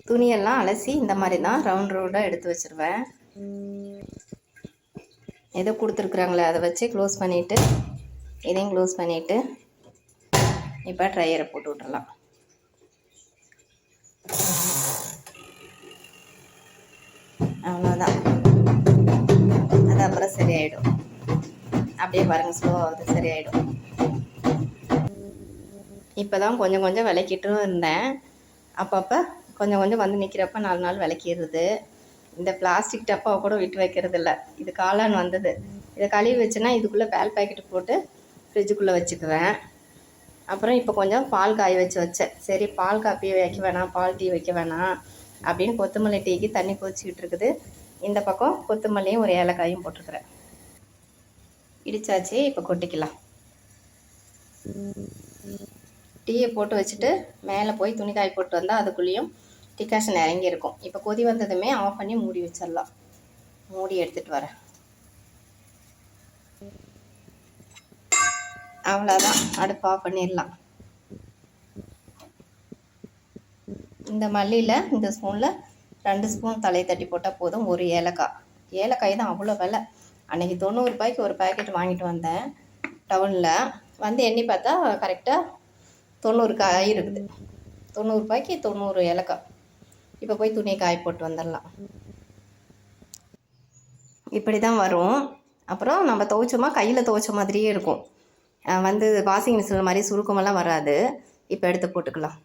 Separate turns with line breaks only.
துணியெல்லாம் அலசி இந்த மாதிரி தான் ரவுண்ட் ரவுண்டாக எடுத்து வச்சுருவேன். ஏதோ கொடுத்துருக்குறாங்களே அதை வச்சு க்ளோஸ் பண்ணிவிட்டு இதையும் க்ளோஸ் பண்ணிவிட்டு இப்போ ட்ரையரை போட்டு விட்டுறலாம். அவ்வளோதான், அது அப்புறம் சரியாயிடும். அப்படியே பாருங்கள், ஸ்லோவாக வந்து சரியாயிடும். இப்போ தான் கொஞ்சம் கொஞ்சம் விளக்கிட்டும் இருந்தேன். அப்பப்போ கொஞ்சம் கொஞ்சம் வந்து நிற்கிறப்ப 4 நாள் விளக்கிடுறது. இந்த பிளாஸ்டிக் டப்பாவை கூட விட்டு வைக்கிறது இல்லை. இது காளான் வந்தது. இதை கழுவி வச்சுன்னா இதுக்குள்ளே பால் பாக்கெட்டு போட்டு ஃப்ரிட்ஜுக்குள்ளே வச்சுக்குவேன். அப்புறம் இப்போ கொஞ்சம் பால் காய வச்சேன். சரி, பால் காப்பி வைக்க வேணாம், பால் டீ வைக்க வேணாம் அப்படின்னு கொத்தமல்லி டீக்கு தண்ணி கொதிச்சிக்கிட்டு இருக்குது. இந்த பக்கம் கொத்தமல்லியும் ஒரு ஏலக்காயும் போட்டிருக்கிறேன். இடிச்சாச்சு, இப்போ கொட்டிக்கலாம். டீயை போட்டு வச்சுட்டு மேலே போய் துணி காய் போட்டு வந்தால் அதுக்குள்ளேயும் டிகாஷன் இறங்கியிருக்கும். இப்போ கொதி வந்ததுமே ஆஃப் பண்ணி மூடி வச்சிடலாம். மூடி எடுத்துகிட்டு வரேன். அவ்வளோதான், அடுப்பு ஆஃப் பண்ணிடலாம். இந்த மல்லியில் இந்த ஸ்பூனில் 2 ஸ்பூன் தலையை தட்டி போட்டால் போதும். ஒரு ஏலக்காய். ஏலக்காய் தான் அவ்வளோ விலை. அன்றைக்கி 90 ரூபாய்க்கு ஒரு பேக்கெட் வாங்கிட்டு வந்தேன் டவுனில். வந்து எண்ணி பார்த்தா கரெக்டாக 90 காய் இருக்குது. 90 ரூபாய்க்கு 90 ஏலக்காய். இப்போ போய் துணியை காய போட்டு வந்துடலாம். இப்படி தான் வரும். அப்புறம் நம்ம துவைச்சோமா கையில் துவைச்ச மாதிரியே இருக்கும். வந்து வாஷிங் மிஷின் மாதிரி சுருக்கமெல்லாம் வராது. இப்போ எடுத்து போட்டுக்கலாம்.